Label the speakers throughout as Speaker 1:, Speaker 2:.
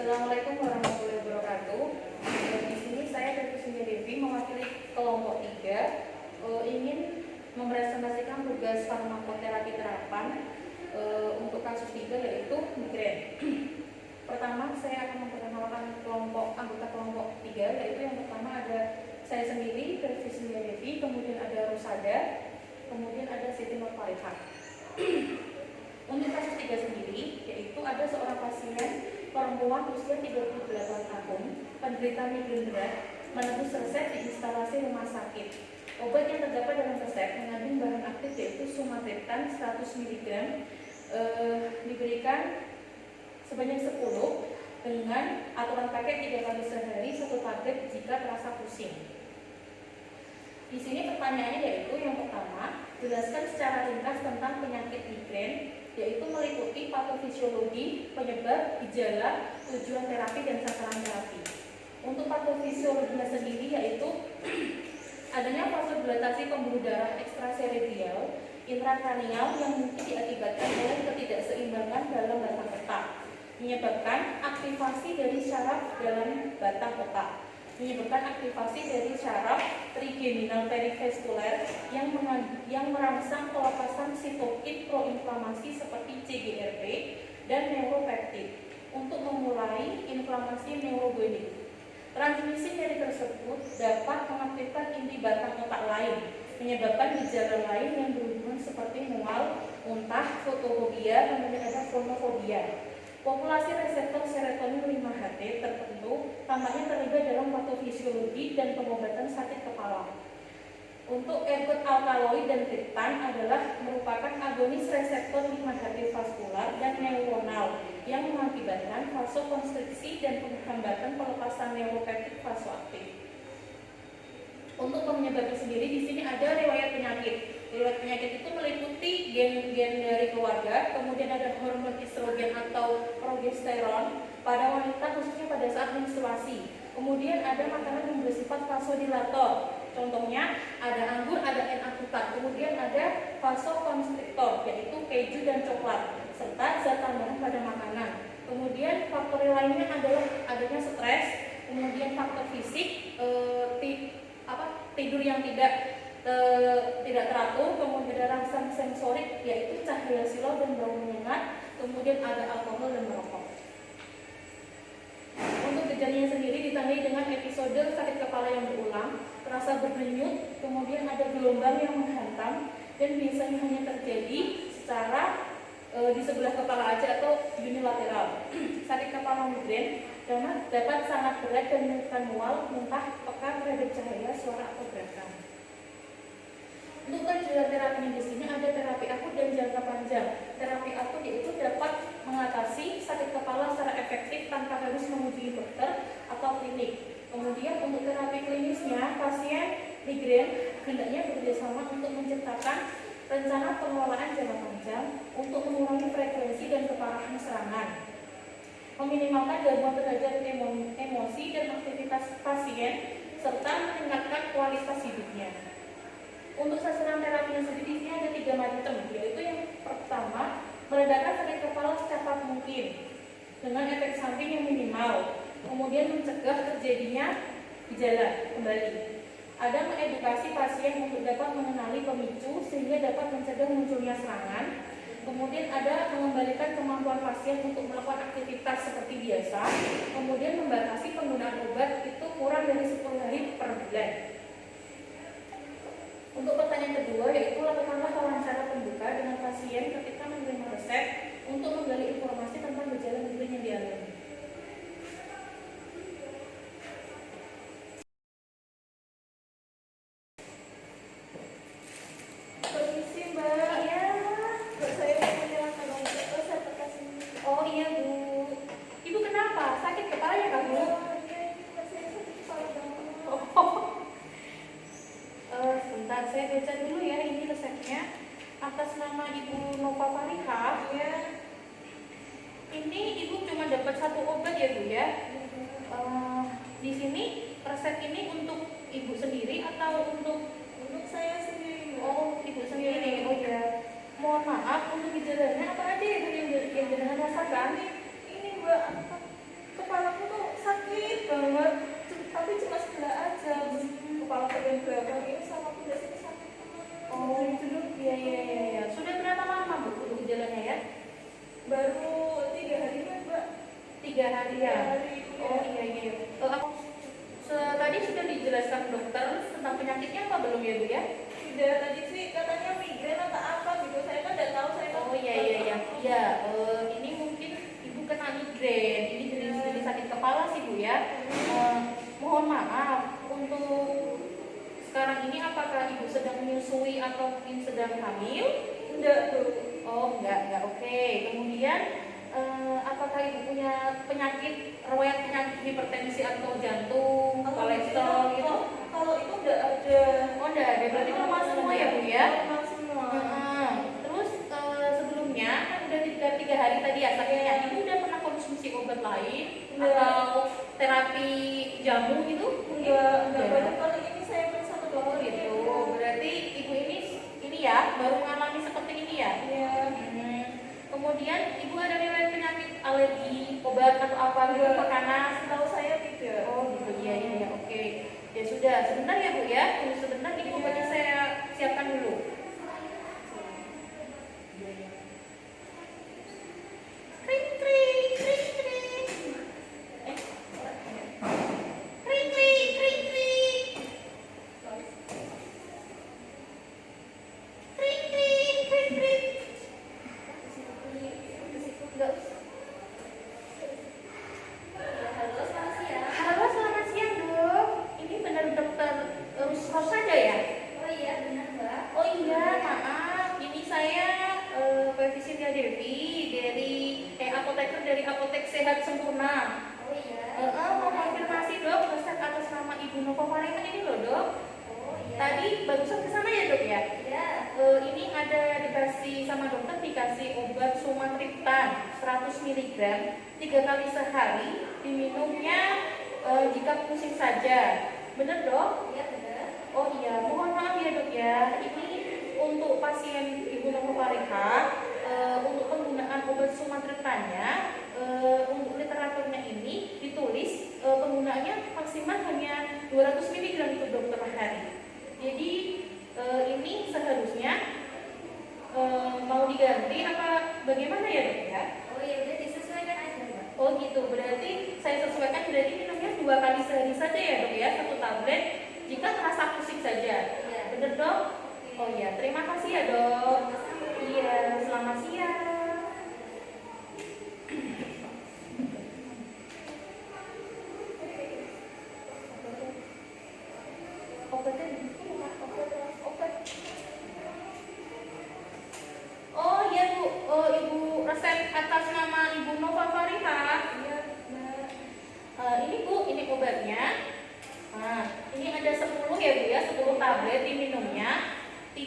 Speaker 1: Assalamualaikum warahmatullahi wabarakatuh. Di sini saya dari Sini Devi mewakili kelompok 3 ingin mempresentasikan tugas farmakoterapi terapan untuk kasus 3 yaitu migrain. Pertama, saya akan memperkenalkan anggota kelompok 3, yaitu yang pertama ada saya sendiri dari Sini Devi, kemudian ada Rusada, kemudian ada Siti Nurfalihah. Untuk kasus 3 sendiri, yaitu ada seorang pasien perempuan usia 38 tahun, penderita migrain berat, menebus resep di instalasi rumah sakit. Obat yang terdapat dalam resep mengandung bahan aktif yaitu sumatriptan 100 mg, diberikan sebanyak 10 dengan aturan pakai 3 kali sehari 1 tablet jika terasa pusing. Di sini pertanyaannya yaitu yang pertama, jelaskan secara ringkas tentang penyakit migrain, yaitu meliputi patofisiologi, penyebab, gejala, tujuan terapi, dan sasaran terapi. Untuk patofisiologinya sendiri yaitu adanya vasodilatasi pembuluh darah ekstraserebrial intrakranial yang mungkin diakibatkan oleh ketidakseimbangan dalam batang otak, menyebabkan aktivasi dari syaraf dalam batang otak, menyebabkan aktivasi dari syaraf trigeminal perivaskuler yang merangsang pelepasan sitokin proinflamasi seperti CGRP dan neuropeptid untuk memulai inflamasi neurogenik. Transmisi dari tersebut dapat mengaktifkan inti batang otak lain, menyebabkan gejala lain yang berhubungan seperti mual, muntah, fotofobia, kemudian ada chronofobia. Populasi reseptor serotonin 5-HT tertentu tampaknya terlibat dalam patofisiologi dan pengobatan sakit kepala. Untuk ergot alkaloid dan triptan adalah merupakan agonis reseptor 5-HT vaskular dan neuronal yang mengakibatkan vasokonstriksi dan penghambatan pelepasan neuropeptid vasoaktif. Untuk penyebabnya sendiri di sini ada riwayat penyakit. Riwayat penyakit itu meliputi gen-gen dari keluarga, kemudian ada hormon estrogen atau progesteron pada wanita khususnya pada saat menstruasi. Kemudian ada makanan yang bersifat vasodilator. Contohnya ada anggur, ada N-akutat. Kemudian ada vasokonstriktor yaitu keju dan coklat serta zat tambahan pada makanan. Kemudian faktor lainnya adalah adanya stres, kemudian faktor fisik, tidur yang tidak teratur, kemudian ada rasa sensorik yaitu cahaya silau dan bau menyengat, kemudian ada alkohol dan merokok. Untuk gejalanya sendiri ditandai dengan episode sakit kepala yang berulang, terasa berdenyut, kemudian ada gelombang yang menghantam dan biasanya hanya terjadi secara di sebelah kepala aja atau unilateral. Sakit kepala migrain dapat sangat berat dan menyebabkan mual, muntah, peka terhadap cahaya, suara atau gerakan. Untuk kelanjutan terapinya di sini ada terapi akut dan jangka panjang. Terapi akut yaitu dapat mengatasi sakit kepala secara efektif tanpa harus mengunjungi dokter atau klinik. Kemudian untuk terapi klinisnya, pasien migrain hendaknya bekerjasama untuk menciptakan rencana pengelolaan jangka panjang untuk mengurangi frekuensi dan keparahan serangan, meminimalkan gangguan terhadap emosi dan aktivitas pasien, serta meningkatkan kualitas hidupnya. Untuk sasaran terapinya sendiri ini ada 3 macam, yaitu yang pertama, meredakan sakit kepala secepat mungkin dengan efek samping yang minimal, kemudian mencegah terjadinya gejala kembali. Ada mengedukasi pasien untuk dapat mengenali pemicu sehingga dapat mencegah munculnya serangan. Kemudian ada mengembalikan kemampuan pasien untuk melakukan aktivitas seperti biasa. Kemudian membatasi penggunaan obat itu kurang dari 10 hari per bulan. Untuk pertanyaan kedua yaitu lakukanlah wawancara pembuka dengan pasien ketika menerima resep untuk menggali informasi tentang gejala migrain yang dialami. Permisi Mbak, ya saya punya kalau saya kasih. Oh iya Bu, Ibu kenapa? Sakit kepala ya Kak Bu?
Speaker 2: Saya sakit kepala banget.
Speaker 1: Sebentar, saya baca dulu ya ini resepnya atas nama Ibu Nurfalihah ya. Ini Ibu cuma dapat 1 obat ya Bu ya. Di sini resep ini untuk Ibu sendiri atau untuk
Speaker 2: saya sendiri.
Speaker 1: Oh, Ibu sendiri. Oh ya. Mohon maaf untuk gejalanya apa aja Ibu yang rasakan?
Speaker 2: Ini Mbak,
Speaker 1: hari ya.
Speaker 2: hari.
Speaker 1: Oh iya iya. Tadi sudah dijelaskan dokter tentang penyakitnya apa belum ya Bu ya?
Speaker 2: Tidak, tadi sih katanya migrain atau apa gitu. Saya kan tidak tahu, saya kan
Speaker 1: Oh iya iya iya. Ya, ini mungkin Ibu kena migrain. Ini jenis sakit kepala sih Bu ya. Mohon maaf untuk sekarang ini apakah Ibu sedang menyusui atau mungkin sedang hamil?
Speaker 2: Enggak tuh.
Speaker 1: Oh enggak oke. Kemudian apakah Ibu punya riwayat penyakit hipertensi atau jantung, kolesterol gitu?
Speaker 2: Kalau itu enggak ada.
Speaker 1: Oh enggak ada, berarti normal semua ya Bu ya?
Speaker 2: Normal semua.
Speaker 1: Terus sebelumnya kan udah tiga hari tadi ya sakitnya, Ibu udah pernah konsumsi obat lain atau terapi jamu gitu?
Speaker 2: Enggak. Baru kali ini saya periksa ke
Speaker 1: Oh
Speaker 2: dokter
Speaker 1: gitu, berarti Ibu ini ya baru mengalami seperti ini ya?
Speaker 2: Iya.
Speaker 1: Kemudian Ibu ada riwayat penyakit alergi obat atau apa gitu, makanan?
Speaker 2: Setahu saya tidak.
Speaker 1: Oh gitu, iya oke. Ya sudah, sebentar ya Bu ya, tunggu sebentar, ini obatnya saya siapkan dulu. Kring kring kring kring. Kring kring kring kring. Kring kring kring kring. Enggak usah. Halo, selamat siang Dok. Ini benar dokter Rosada ya?
Speaker 2: Oh iya, benar Mbak.
Speaker 1: Oh iya, maaf. Ini saya Pevisilia Devi dari apoteker dari Apotek Sehat Sempurna.
Speaker 2: Oh iya.
Speaker 1: Mau konfirmasi Dok, resep atas nama Ibu Nova Farina ini loh Dok.
Speaker 2: Oh iya.
Speaker 1: Tadi barusan kesana ya Dok ya?
Speaker 2: Iya.
Speaker 1: Ini ada dikasih sama dokter, dikasih obat sumatriptan 100 mg 3 kali sehari, diminumnya jika pusing saja. Benar Dok?
Speaker 2: Iya benar.
Speaker 1: Oh iya, mohon maaf ya Dok ya. Ini untuk pasien Ibu Nova Farina, untuk penggunaan obat sumatriptannya, untuk literaturnya ini ditulis penggunaannya maksimal hanya 200 mg itu Dok per hari. Jadi ini seharusnya mau diganti apa bagaimana ya Dok ya?
Speaker 2: Oh iya, udah disesuaikan aja Mbak.
Speaker 1: Oh gitu, berarti saya sesuaikan, berarti minumnya 2 kali sehari saja ya Dok ya, 1 tablet jika terasa pusing saja.
Speaker 2: Iya.
Speaker 1: Bener Dok? Oh iya, terima kasih ya Dok. Iya, selamat siang. Obatnya obat. Oh iya Bu, Ibu resep atas nama Ibu Nova Farina.
Speaker 2: Iya benar.
Speaker 1: Ini Bu, ini obatnya. Nah, ini ada 10 ya Bu ya, 10 tablet diminumnya 2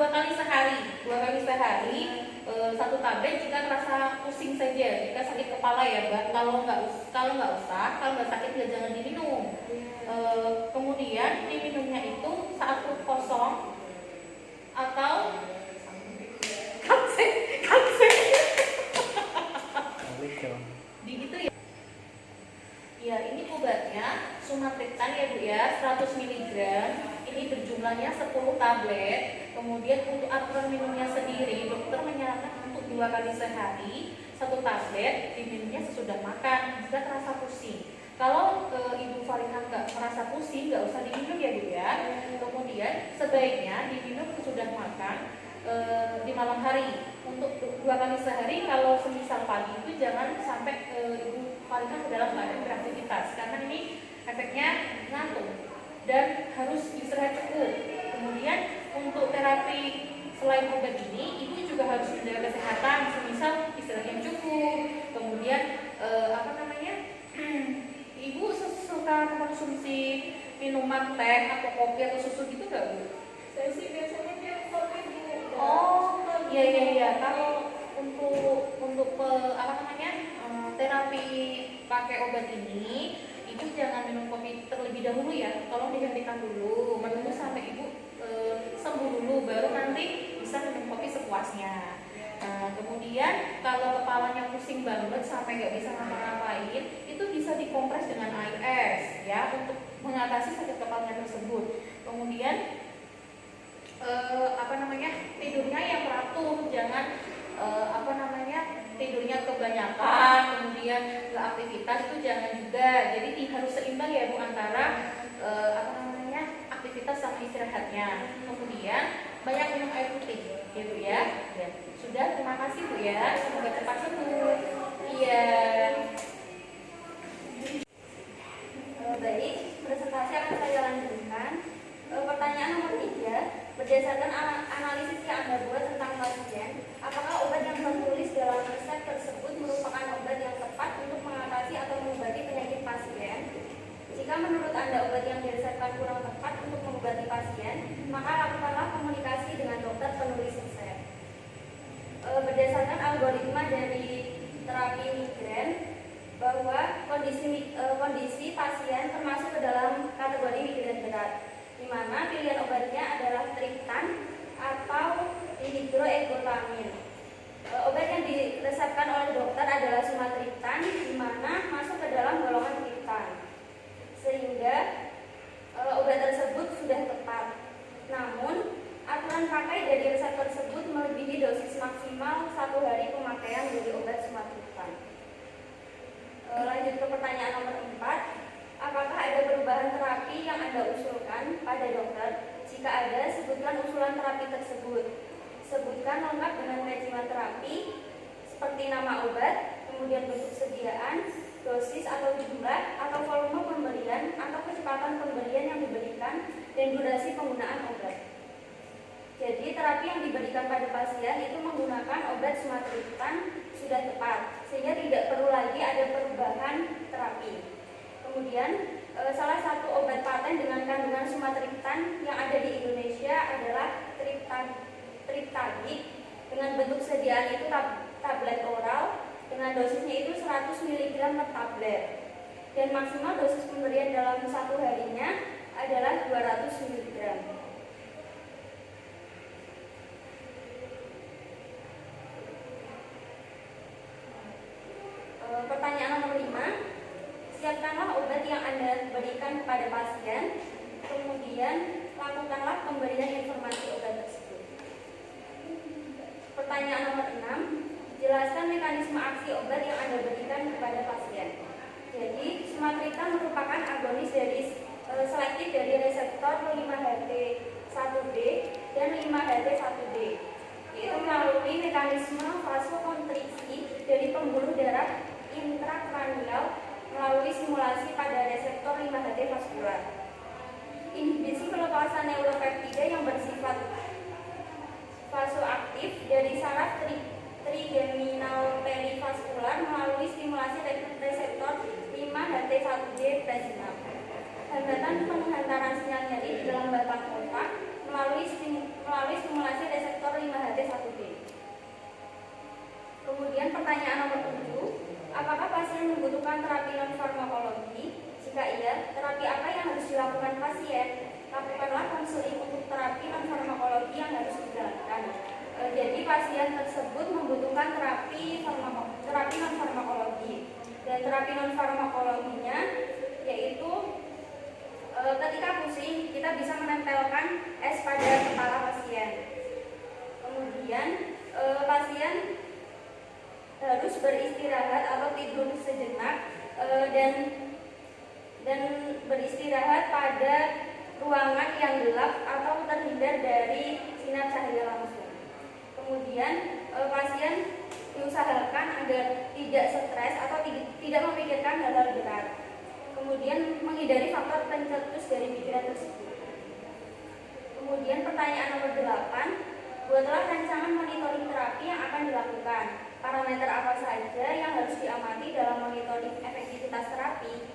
Speaker 1: kali sehari. 2 kali sehari, 1 tablet jika terasa pusing saja, jika sakit kepala ya Mbak. Kalau nggak sakit ya jangan diminum. Kemudian diminumnya itu saat perut kosong atau kanse di gitu ya. Ya, ini obatnya sumatriptan ya Bu ya, 100 mg. Ini berjumlahnya 10 tablet. Kemudian untuk aturan minumnya sendiri, dokter menyarankan untuk 2 kali sehari, 1 tablet diminumnya sesudah makan jika terasa pusing. Kalau Ibu Farina nggak merasa pusing, nggak usah diminum ya Bu ya. Kemudian sebaiknya diminum sesudah makan di malam hari. Untuk 2 kali sehari, kalau semisal pagi itu jangan sampai Ibu Farina ke dalam keadaan beraktivitas, karena ini efeknya ngantuk dan harus istirahat cukup. Kemudian untuk terapi selain obat ini, Ibu juga harus menjaga kesehatan, semisal istirahat yang cukup. Kemudian Ibu suka mengkonsumsi minuman teh atau kopi atau susu gitu nggak Bu?
Speaker 2: Saya sih biasanya dia kopi Bu.
Speaker 1: Oh iya. Kalau untuk terapi pakai obat ini, Ibu jangan minum kopi terlebih dahulu ya. Tolong dihentikan dulu, menunggu sampai Ibu sembuh dulu, baru nanti bisa minum kopi sepuasnya. Kemudian kalau kepalanya pusing banget sampai nggak bisa ngapa-ngapain, itu bisa dikompres dengan air es ya untuk mengatasi sakit kepalanya tersebut. Kemudian tidurnya yang teratur, jangan tidurnya kebanyakan, kemudian dia nggak aktivitas itu jangan juga. Jadi harus seimbang ya Bu antara aktivitas sama istirahatnya. Kemudian banyak minum air putih, gitu ya. Ya. Sudah, terima kasih Bu ya. Semoga cepat sembuh. Iya.
Speaker 3: Baik, presentasi akan saya lanjutkan. Pertanyaan nomor 3, berdasarkan analisis yang Anda buat tentang pasien, apakah obat yang tertulis dalam resep tersebut merupakan obat yang tepat untuk mengatasi atau mengobati penyakit pasien? Jika menurut Anda obat yang diresepkan kurang tepat untuk mengobati pasien, maka lakukanlah komunikasi dengan dokter penulis resep. Berdasarkan algoritma dari terapi migrain, bahwa kondisi pasien termasuk ke dalam kategori migrain berat, di mana pilihan obatnya adalah triptan atau dihidroergotamin. Obat yang diresepkan oleh dokter adalah sumatriptan, di mana masuk ke dalam golongan triptan, sehingga obat tersebut sudah tepat. Namun aturan pakai dari resep tersebut melebihi dosis maksimal 1 hari pemakaian dari obat sumatriptan. Lanjut ke pertanyaan nomor 4, apakah ada perubahan terapi yang Anda usulkan pada dokter? Jika ada, sebutkan usulan terapi tersebut. Sebutkan lengkap dengan regimen terapi seperti nama obat, kemudian bentuk sediaan, dosis atau jumlah atau volume pemberian atau kecepatan pemberian yang diberikan, dan durasi penggunaan obat. Jadi terapi yang diberikan pada pasien itu menggunakan obat sumatriptan sudah tepat, sehingga tidak perlu lagi ada perubahan terapi. Kemudian salah satu obat paten dengan kandungan sumatriptan yang ada di Indonesia adalah triptalik, dengan bentuk sediaan itu tablet oral dengan dosisnya itu 100 mg per tablet, dan maksimal dosis pemberian dalam 1 harinya adalah 200 mg. Pertanyaan nomor 5, siapkanlah obat yang Anda berikan kepada pasien, kemudian lakukanlah pemberian informasi obat tersebut. Pertanyaan nomor 6, jelaskan mekanisme aksi obat yang Anda berikan kepada pasien. Jadi, sumatriptan merupakan agonis dari selektif dari reseptor 5-HT1B dan 5-HT1D, yaitu melalui mekanisme vasokonstriksi dari pembuluh darah intrakranial melalui stimulasi pada reseptor 5-HT vaskular. Inhibisi pelepasan neuropeptida yang bersifat vasoaktif dari saraf trigeminal perivaskular melalui stimulasi reseptor 5-HT1D plasma. Hambatan penghantaran sinyal nyeri di dalam batang otak melalui stimulasi reseptor 5-HT1D. Kemudian pertanyaan nomor 7, apakah pasien membutuhkan terapi non-farmakologi? Jika iya, terapi apa yang harus dilakukan pasien? Lakukanlah konseling untuk terapi non-farmakologi yang harus dijalankan. Jadi pasien tersebut membutuhkan terapi non-farmakologi. Dan terapi non-farmakologinya yaitu ketika pusing kita bisa menempelkan es pada kepala pasien. Kemudian pasien harus beristirahat atau tidur sejenak dan beristirahat pada ruangan yang gelap atau terhindar dari sinar cahaya langsung. Kemudian pasien diusahakan agar tidak stres atau tidak memikirkan hal-hal berat. Kemudian menghindari faktor pencetus dari pikiran tersebut. Kemudian pertanyaan nomor 8, buatlah rancangan monitoring terapi yang akan dilakukan. Parameter apa saja yang harus diamati dalam monitoring efektivitas terapi?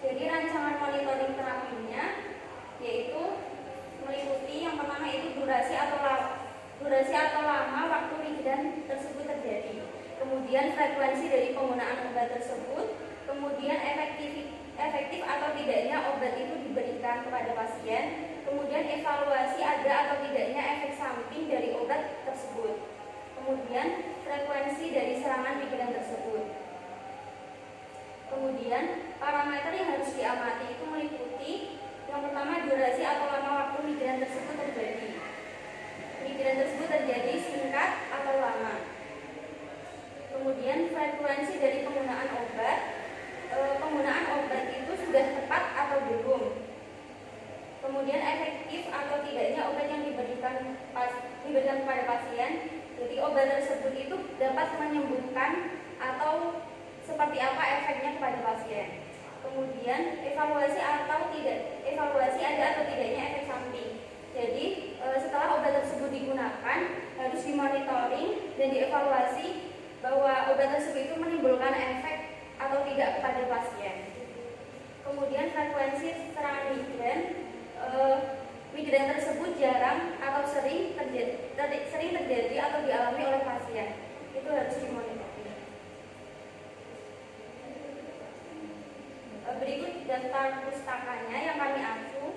Speaker 3: Jadi rancangan monitoring terapinya yaitu meliputi yang pertama itu durasi atau lama waktu migrain tersebut terjadi. Kemudian frekuensi dari penggunaan obat tersebut, kemudian efektif atau tidaknya obat itu diberikan kepada pasien, kemudian evaluasi ada atau tidaknya efek samping dari obat tersebut, kemudian frekuensi dari serangan migrain tersebut. Kemudian parameter yang harus diamati itu meliputi yang pertama durasi atau lama waktu migrain tersebut terjadi. Migrain tersebut terjadi singkat atau lama. Kemudian frekuensi dari penggunaan tersebut itu dapat menyembuhkan atau seperti apa efeknya kepada pasien. Kemudian evaluasi ada atau tidaknya efek samping. Jadi setelah obat tersebut digunakan harus dimonitoring dan dievaluasi bahwa obat tersebut itu menimbulkan efek atau tidak kepada pasien. Kemudian frekuensi serangan migren, migren tersebut jarang atau sering terjadi atau dialami oleh pasien. Itu harus dimonitor. Berikut daftar pustakanya yang kami asuh.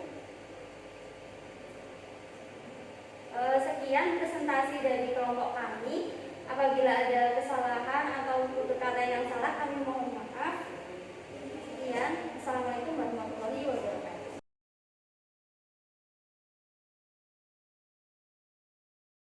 Speaker 3: Sekian presentasi dari kelompok kami. Apabila ada kesalahan atau tutur kata yang salah, kami mohon maaf. Sekian. Assalamualaikum warahmatullahi wabarakatuh.